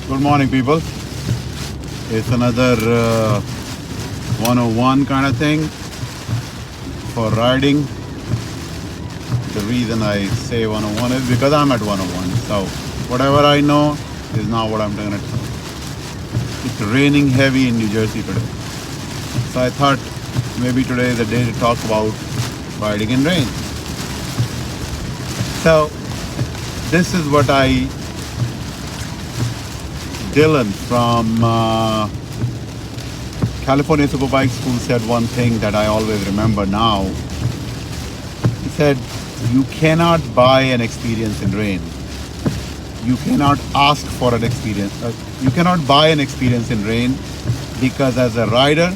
Good morning, people. It's another 101 kind of thing for riding. The reason I say 101 is because I'm at 101. So whatever I know is not what I'm going to tell. It's raining heavy in New Jersey today. So I thought maybe today is the day to talk about riding in rain. So this is what Dylan from California Superbike School said one thing that I always remember now. He said, you cannot buy an experience in rain. You cannot ask for an experience. You cannot buy an experience in rain because as a rider,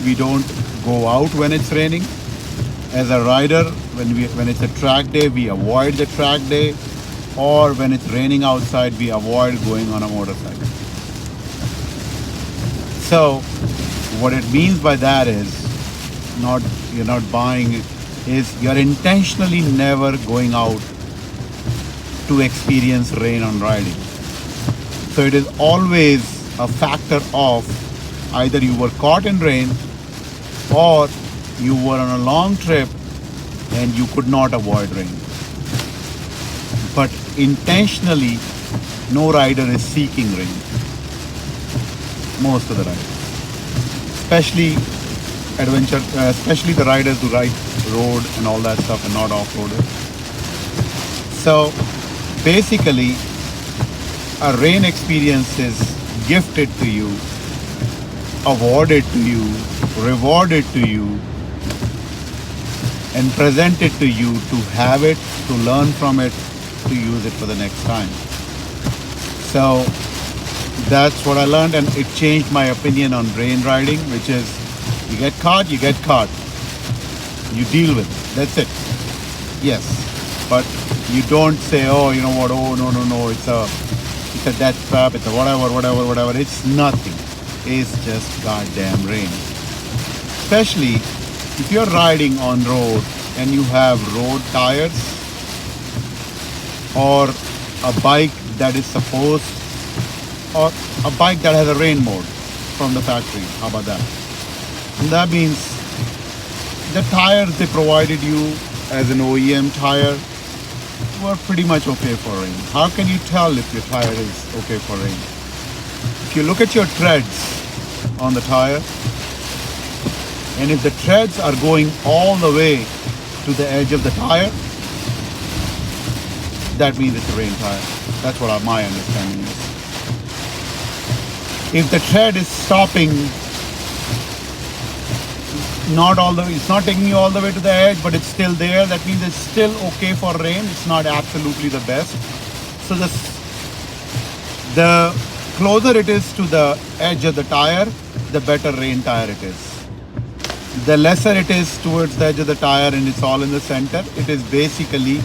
we don't go out when it's raining. As a rider, when it's a track day, we avoid the track day. Or when it's raining outside, we avoid going on a motorcycle. So what it means by that is you're not buying, is you're intentionally never going out to experience rain on riding. So it is always a factor of either you were caught in rain or you were on a long trip and you could not avoid rain. But intentionally, no rider is seeking rain. Most of the riders, especially especially the riders who ride road and all that stuff and not off-roaders. So basically, a rain experience is gifted to you, awarded to you, rewarded to you, and presented to you to have it, to learn from it, to use it for the next time. So that's what I learned, and it changed my opinion on rain riding, which is you get caught, you get caught. You deal with it. That's it. Yes. But you don't say, oh, you know what, oh no, it's a death trap, it's a whatever. It's nothing. It's just goddamn rain. Especially if you're riding on road and you have road tires, or a bike that is supposed, or a bike that has a rain mode from the factory. How about that? And that means the tires they provided you as an OEM tire were pretty much okay for rain. How can you tell if your tire is okay for rain? If you look at your treads on the tire, and if the treads are going all the way to the edge of the tire, that means it's a rain tire. That's what my understanding is. If the tread is stopping, it's not taking you all the way to the edge, but it's still there, that means it's still okay for rain. It's not absolutely the best. So the closer it is to the edge of the tire, the better rain tire it is. The lesser it is towards the edge of the tire and it's all in the center, it is basically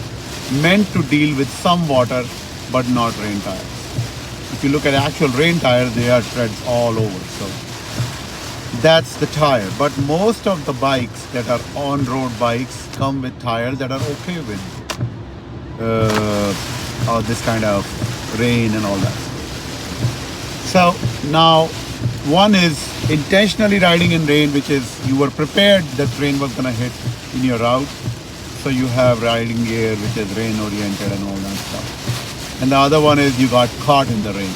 meant to deal with some water, but not rain tires. If you look at actual rain tires, they are treads all over. So that's the tire. But most of the bikes that are on-road bikes come with tires that are okay with this kind of rain and all that. So now, one is intentionally riding in rain, which is you were prepared that rain was going to hit in your route. So you have riding gear which is rain oriented and all that stuff. And the other one is you got caught in the rain.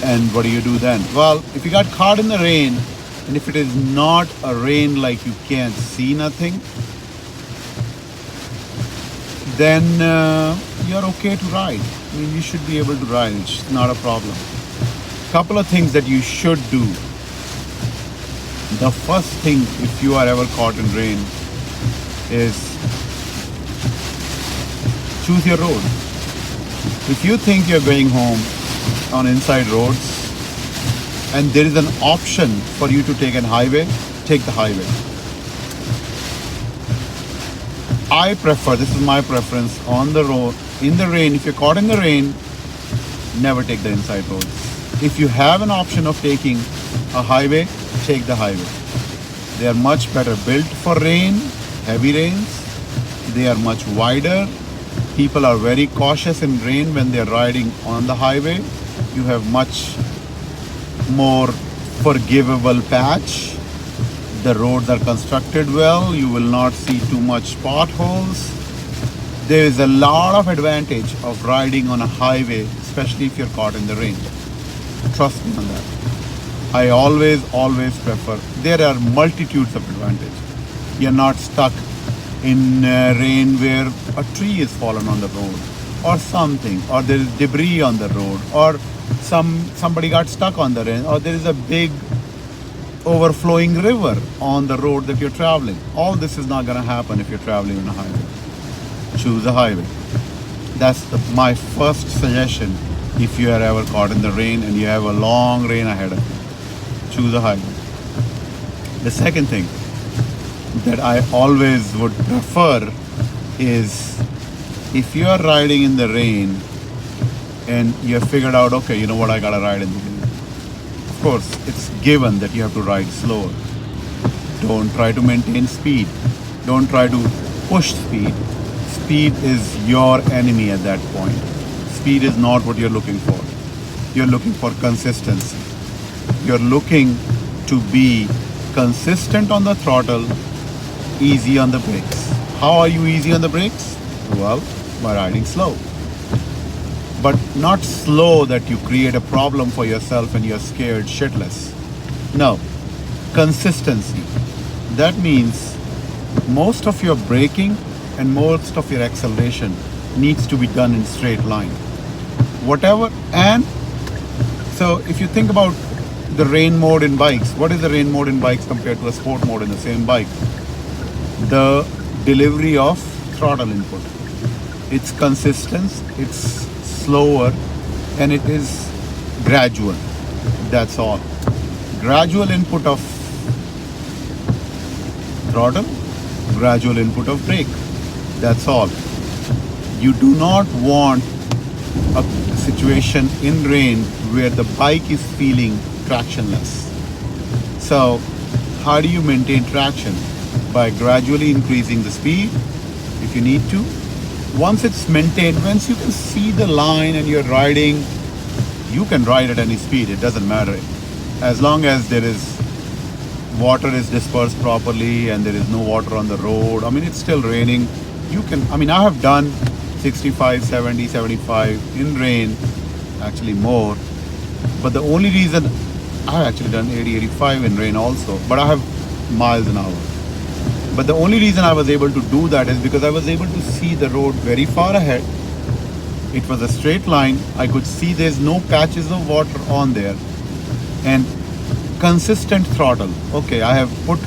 And what do you do then? Well, if you got caught in the rain, and if it is not a rain like you can't see nothing, then you're okay to ride. I mean, you should be able to ride. It's not a problem. Couple of things that you should do. The first thing, if you are ever caught in rain, is choose your road. If you think you're going home on inside roads and there is an option for you to take a highway, take the highway. I prefer, this is my preference, on the road, in the rain, if you're caught in the rain, never take the inside roads. If you have an option of taking a highway, take the highway. They are much better built for rain, heavy rains. They are much wider. People are very cautious in rain when they're riding on the highway. You have much more forgivable patch. The roads are constructed well. You will not see too much potholes. There is a lot of advantage of riding on a highway, especially if you're caught in the rain. Trust me on that. I always prefer. There are multitudes of advantages. You're not stuck in rain where a tree is fallen on the road or something, or there is debris on the road, or somebody got stuck on the rain, or there is a big overflowing river on the road that you're traveling. All this is not going to happen if you're traveling on a highway. Choose a highway. That's my first suggestion if you are ever caught in the rain and you have a long rain ahead of you. Choose a highway. The second thing that I always would prefer is if you are riding in the rain and you have figured out, okay, you know what, I gotta ride in the rain. Of course, it's given that you have to ride slower. Don't try to maintain speed. Don't try to push speed. Speed is your enemy at that point. Speed is not what you're looking for. You're looking for consistency. You're looking to be consistent on the throttle, easy on the brakes. How are you easy on the brakes? Well, by riding slow. But not slow that you create a problem for yourself and you're scared shitless. No, consistency. That means most of your braking and most of your acceleration needs to be done in straight line. Whatever, and so if you think about the rain mode in bikes, what is the rain mode in bikes compared to a sport mode in the same bike? The delivery of throttle input. It's consistent, it's slower, and it is gradual. That's all. Gradual input of throttle, gradual input of brake. That's all. You do not want a situation in rain where the bike is feeling tractionless. So how do you maintain traction? By gradually increasing the speed if you need to. Once it's maintained, once you can see the line and you're riding, you can ride at any speed. It doesn't matter. As long as there is water is dispersed properly and there is no water on the road. I mean, it's still raining. You can, I mean, I have done 65, 70, 75 in rain, actually more. But the only reason, I've actually done 80, 85 in rain also, but I have miles an hour. But the only reason I was able to do that is because I was able to see the road very far ahead. It was a straight line. I could see there's no patches of water on there. And consistent throttle. Okay, I put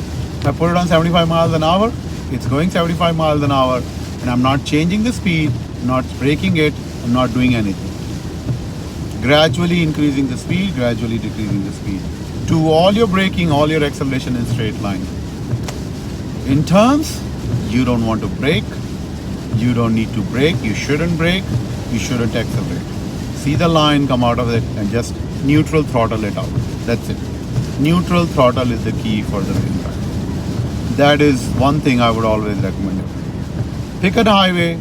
it on 75 miles an hour. It's going 75 miles an hour. And I'm not changing the speed, not braking it, I'm not doing anything. Gradually increasing the speed, gradually decreasing the speed. Do all your braking, all your acceleration in straight line. In turns, you don't want to brake, you don't need to brake, you shouldn't brake, you shouldn't accelerate. See the line, come out of it and just neutral throttle it out. That's it. Neutral throttle is the key for the rain ride. That is one thing I would always recommend. Pick a highway,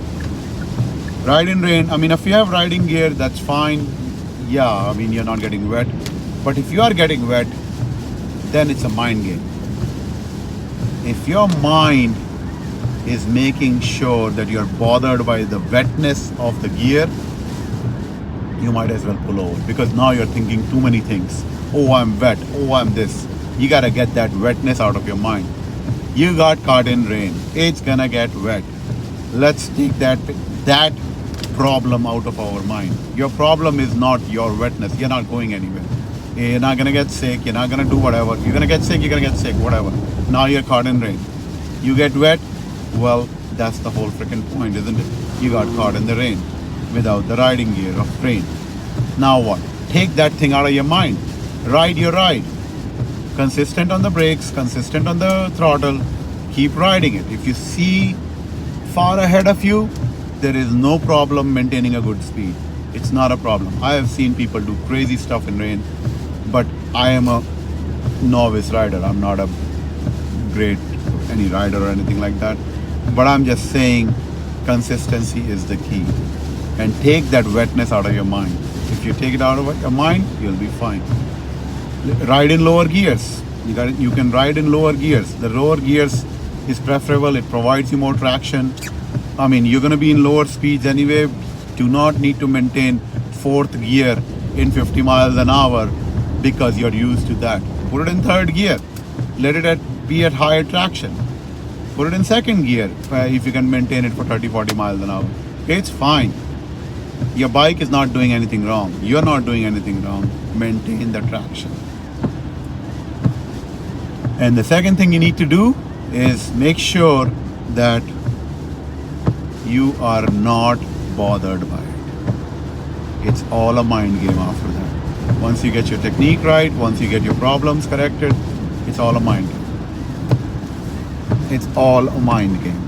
ride in rain. I mean, if you have riding gear, that's fine. Yeah, I mean, you're not getting wet. But if you are getting wet, then it's a mind game. If your mind is making sure that you're bothered by the wetness of the gear, you might as well pull over, because now you're thinking too many things. Oh, I'm wet. Oh, I'm this. You gotta get that wetness out of your mind. You got caught in rain. It's gonna get wet. Let's take that problem out of our mind. Your problem is not your wetness. You're not going anywhere. You're not gonna get sick. You're not gonna do whatever. You're gonna get sick. You're gonna get sick. Whatever. Now you're caught in rain. You get wet. Well, that's the whole freaking point, isn't it? You got caught in the rain without the riding gear of rain. Now what? Take that thing out of your mind. Ride your ride. Consistent on the brakes, consistent on the throttle. Keep riding it. If you see far ahead of you, there is no problem maintaining a good speed. It's not a problem. I have seen people do crazy stuff in rain, but I am a novice rider. I'm not a great any rider or anything like that. But I'm just saying, Consistency is the key. And take that wetness out of your mind. If you take it out of your mind, you'll be fine. Ride in lower gears. You can ride in lower gears. The lower gears is preferable. It provides you more traction. I mean, you're going to be in lower speeds anyway. Do not need to maintain fourth gear in 50 miles an hour because you're used to that. Put it in third gear. Let it be at higher traction. Put it in second gear if you can maintain it for 30-40 miles an hour. It's fine. Your bike is not doing anything wrong. You're not doing anything wrong. Maintain the traction. And the second thing you need to do is make sure that you are not bothered by it. It's all a mind game after that. Once you get your technique right, once you get your problems corrected, it's all a mind game. It's all a mind game.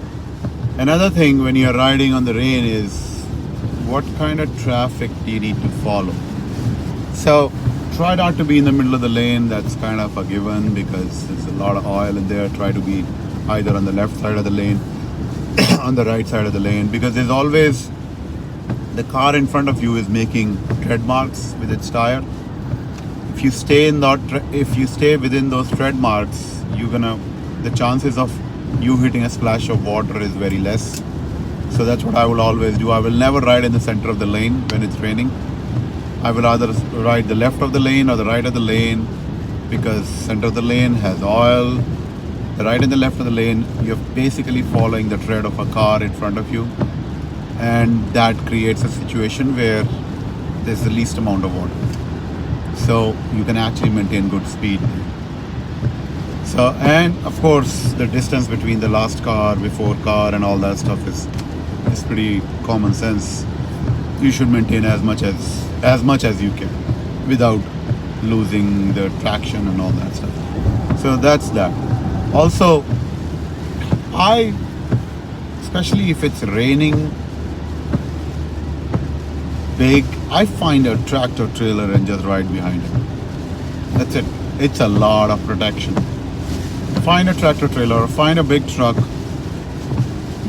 Another thing when you're riding on the rain is what kind of traffic do you need to follow? So try not to be in the middle of the lane. That's kind of a given because there's a lot of oil in there. Try to be either on the left side of the lane, on the right side of the lane, because there's always the car in front of you is making tread marks with its tire. If you stay within those tread marks, the chances of you hitting a splash of water is very less. So that's what I will always do. I will never ride in the center of the lane when it's raining. I will either ride the left of the lane or the right of the lane because center of the lane has oil. The right and the left of the lane, you're basically following the tread of a car in front of you. And that creates a situation where there's the least amount of water. So you can actually maintain good speed. So, and of course, the distance between the last car, before car, and all that stuff is pretty common sense. You should maintain as much as you can without losing the traction and all that stuff. So that's that. Also, especially if it's raining big, I find a tractor trailer and just ride behind it. That's it. It's a lot of protection. Find a tractor trailer, find a big truck.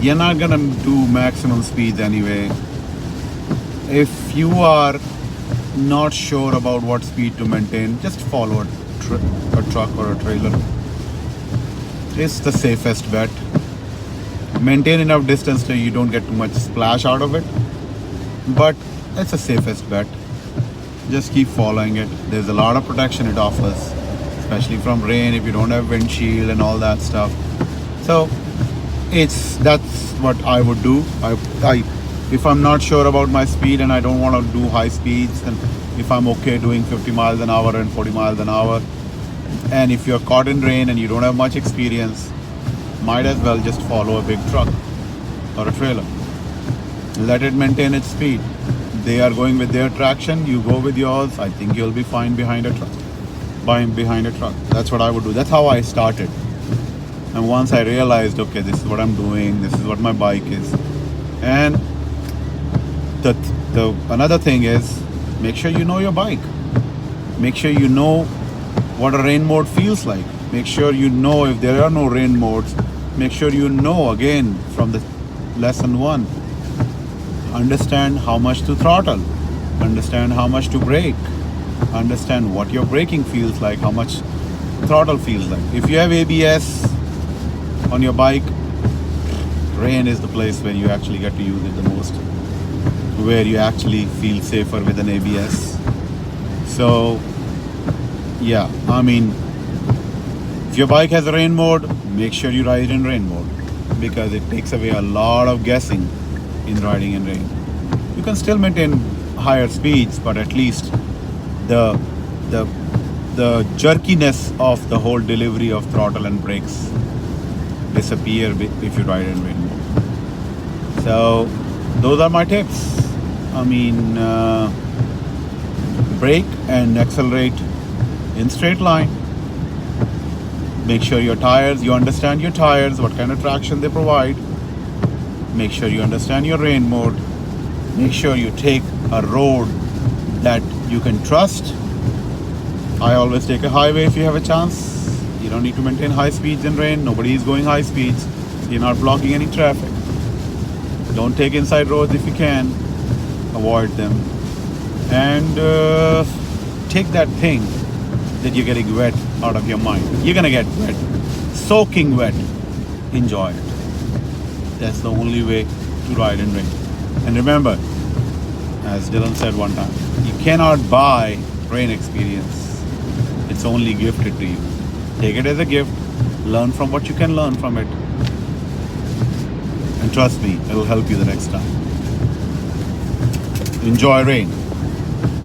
You're not gonna do maximum speeds anyway. If you are not sure about what speed to maintain, just follow a truck or a trailer. It's the safest bet. Maintain enough distance so you don't get too much splash out of it, but it's the safest bet. Just keep following it. There's a lot of protection it offers, especially from rain if you don't have windshield and all that stuff. So that's what I would do. If I'm not sure about my speed and I don't want to do high speeds, and if I'm okay doing 50 miles an hour and 40 miles an hour, and if you're caught in rain and you don't have much experience, might as well just follow a big truck or a trailer. Let it maintain its speed. They are going with their traction, you go with yours. I think you'll be fine behind a truck. Behind a truck. That's what I would do. That's how I started. And once I realized, okay, this is what I'm doing, this is what my bike is. And another thing is, make sure you know your bike. Make sure you know what a rain mode feels like. Make sure you know if there are no rain modes. Make sure you know, again, from the lesson 1. Understand how much to throttle. Understand how much to brake. Understand what your braking feels like, how much throttle feels like. If you have ABS on your bike, rain is the place where you actually get to use it the most, where you actually feel safer with an ABS. So yeah, I mean, if your bike has a rain mode, make sure you ride in rain mode, because it takes away a lot of guessing in riding in rain. You can still maintain higher speeds, but at least the jerkiness of the whole delivery of throttle and brakes disappear if you ride in rain mode. So those are my tips. I mean, brake and accelerate in straight line. Make sure you understand your tires, what kind of traction they provide. Make sure you understand your rain mode. Make sure you take a road that you can trust. I always take a highway if you have a chance. You don't need to maintain high speeds in rain. Nobody is going high speeds. You're not blocking any traffic. Don't take inside roads if you can. Avoid them. And take that thing that you're getting wet out of your mind. You're gonna get wet, soaking wet. Enjoy it. That's the only way to ride in rain. And remember, as Dylan said one time, you cannot buy rain experience. It's only gifted to you. Take it as a gift. Learn from what you can learn from it. And trust me, it'll help you the next time. Enjoy rain.